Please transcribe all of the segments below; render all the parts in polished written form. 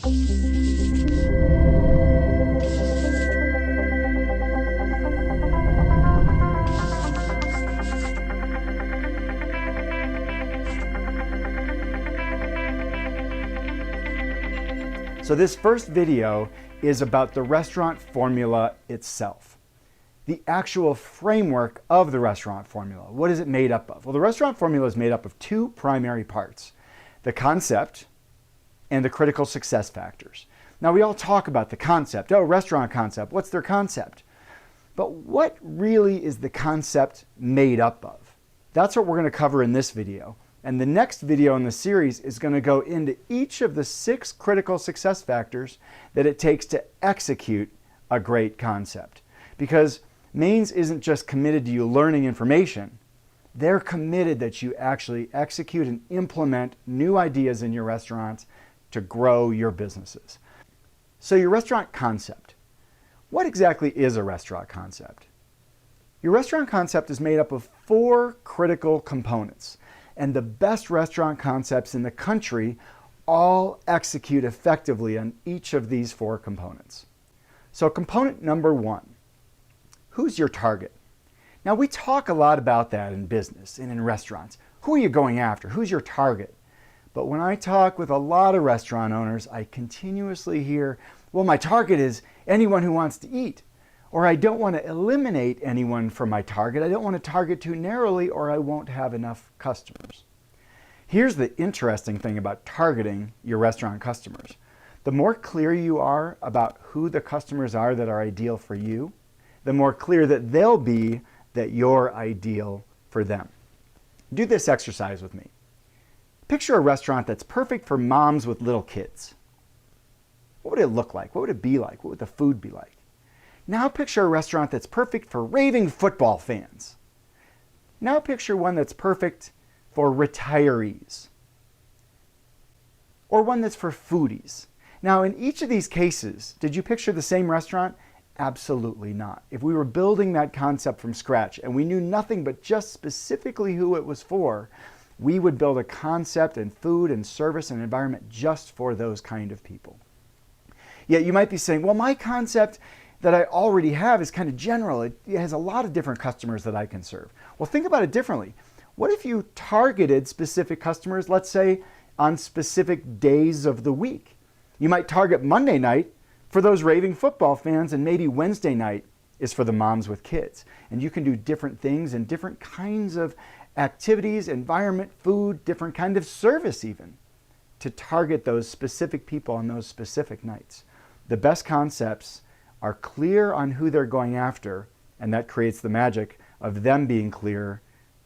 So this first video is about the restaurant formula itself. The actual framework of the restaurant formula. What is it made up of? Well, the restaurant formula is made up of two primary parts: the concept and the critical success factors. Now, we all talk about the concept. Oh, restaurant concept. What's their concept? But what really is the concept made up of? That's what we're going to cover in this video. And the next video in the series is going to go into each of the 6 critical success factors that it takes to execute a great concept. Because Maines isn't just committed to you learning information, they're committed that you actually execute and implement new ideas in your restaurants to grow your businesses. So your restaurant concept. What exactly is a restaurant concept? Your restaurant concept is made up of 4 critical components. And the best restaurant concepts in the country all execute effectively on each of these 4 components. So component number 1, who's your target? Now, we talk a lot about that in business and in restaurants. Who are you going after? Who's your target? But when I talk with a lot of restaurant owners, I continuously hear, well, my target is anyone who wants to eat. Or I don't want to eliminate anyone from my target. I don't want to target too narrowly, or I won't have enough customers. Here's the interesting thing about targeting your restaurant customers. The more clear you are about who the customers are that are ideal for you, the more clear that they'll be that you're ideal for them. Do this exercise with me. Picture a restaurant that's perfect for moms with little kids. What would it look like? What would it be like? What would the food be like? Now picture a restaurant that's perfect for raving football fans. Now picture one that's perfect for retirees. Or one that's for foodies. Now, in each of these cases, did you picture the same restaurant? Absolutely not. If we were building that concept from scratch and we knew nothing but just specifically who it was for, we would build a concept and food and service and environment just for those kind of people. Yet you might be saying, well, my concept that I already have is kind of general. It has a lot of different customers that I can serve. Well, think about it differently. What if you targeted specific customers, let's say, on specific days of the week? You might target Monday night for those raving football fans, and maybe Wednesday night is for the moms with kids. And you can do different things and different kinds of activities, environment, food, different kind of service even, to target those specific people on those specific nights. The best concepts are clear on who they're going after, and that creates the magic of them being clear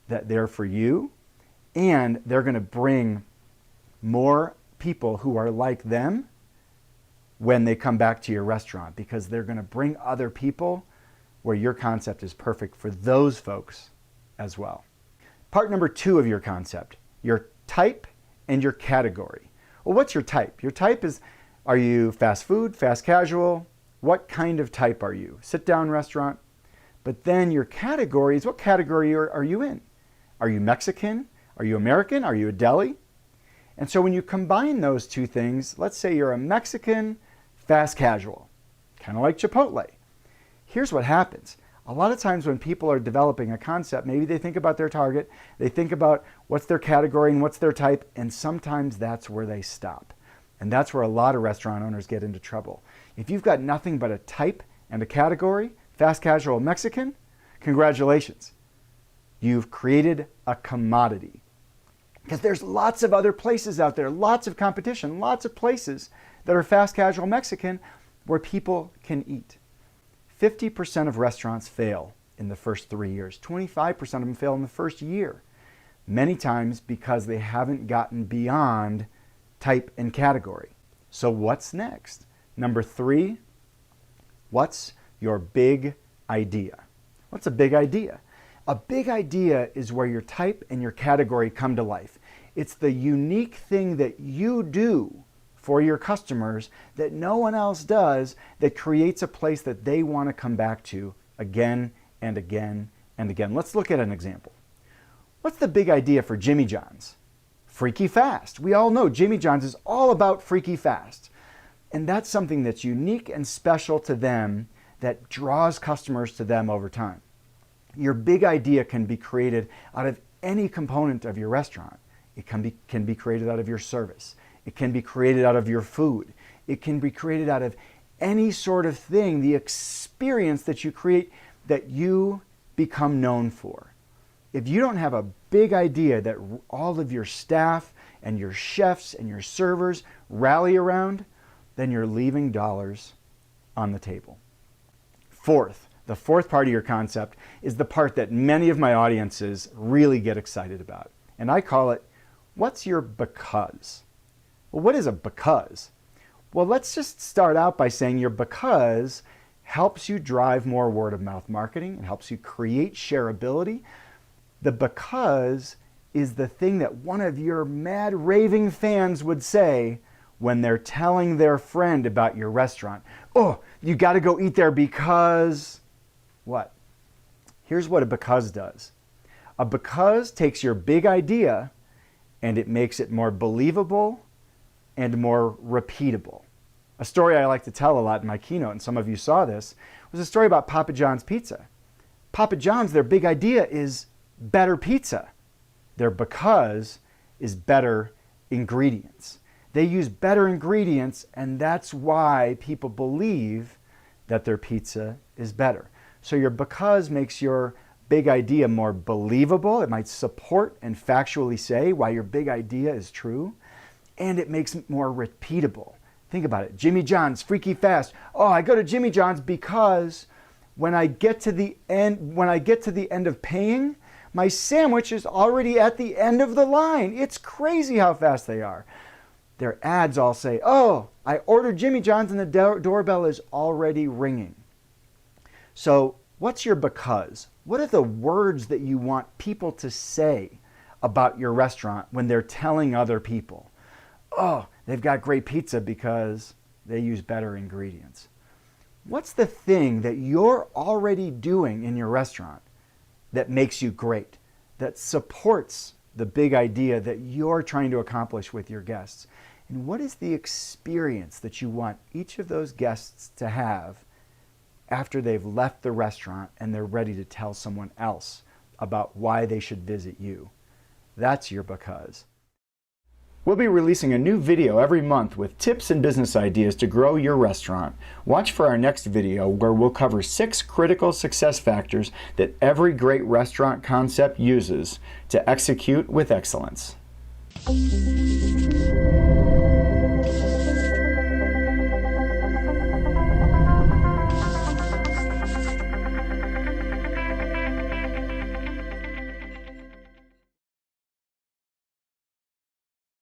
that they're for you, and they're going to bring more people who are like them when they come back to your restaurant, because they're going to bring other people where your concept is perfect for those folks as well. Part number 2 of your concept, your type and your category. Well, what's your type? Your type is, are you fast food, fast casual? What kind of type are you? Sit-down restaurant? But then your categories, what category are you in? Are you Mexican? Are you American? Are you a deli? And so when you combine those two things, let's say you're a Mexican fast casual, kind of like Chipotle. Here's what happens. A lot of times when people are developing a concept, maybe they think about their target, they think about what's their category and what's their type, and sometimes that's where they stop. And that's where a lot of restaurant owners get into trouble. If you've got nothing but a type and a category, fast casual Mexican, congratulations. You've created a commodity. Because there's lots of other places out there, lots of competition, lots of places that are fast casual Mexican where people can eat. 50% of restaurants fail in the first 3 years. 25% of them fail in the first year. Many times because they haven't gotten beyond type and category. So what's next? Number 3, what's your big idea? What's a big idea? A big idea is where your type and your category come to life. It's the unique thing that you do for your customers that no one else does, that creates a place that they want to come back to again and again and again. Let's look at an example. What's the big idea for Jimmy John's? Freaky fast. We all know Jimmy John's is all about freaky fast. And that's something that's unique and special to them that draws customers to them over time. Your big idea can be created out of any component of your restaurant. It can be created out of your service. It can be created out of your food. It can be created out of any sort of thing, the experience that you create that you become known for. If you don't have a big idea that all of your staff and your chefs and your servers rally around, then you're leaving dollars on the table. The fourth part of your concept is the part that many of my audiences really get excited about. And I call it, what's your because? Well, what is a because? Well, let's just start out by saying your because helps you drive more word of mouth marketing. It helps you create shareability. The because is the thing that one of your mad raving fans would say when they're telling their friend about your restaurant. Oh, you got to go eat there because what? Here's what a because does. A because takes your big idea and it makes it more believable and more repeatable. A story I like to tell a lot in my keynote, and some of you saw this, was a story about Papa John's Pizza. Papa John's, their big idea is better pizza. Their because is better ingredients. They use better ingredients, and that's why people believe that their pizza is better. So your because makes your big idea more believable. It might support and factually say why your big idea is true, and it makes it more repeatable. Think about it. Jimmy John's, Freaky Fast. Oh, I go to Jimmy John's because when I get to the end of paying, my sandwich is already at the end of the line. It's crazy how fast they are. Their ads all say, oh, I ordered Jimmy John's and the doorbell is already ringing. So what's your because? What are the words that you want people to say about your restaurant when they're telling other people? Oh, they've got great pizza because they use better ingredients. What's the thing that you're already doing in your restaurant that makes you great, that supports the big idea that you're trying to accomplish with your guests? And what is the experience that you want each of those guests to have after they've left the restaurant and they're ready to tell someone else about why they should visit you? That's your because. We'll be releasing a new video every month with tips and business ideas to grow your restaurant. Watch for our next video where we'll cover 6 critical success factors that every great restaurant concept uses to execute with excellence.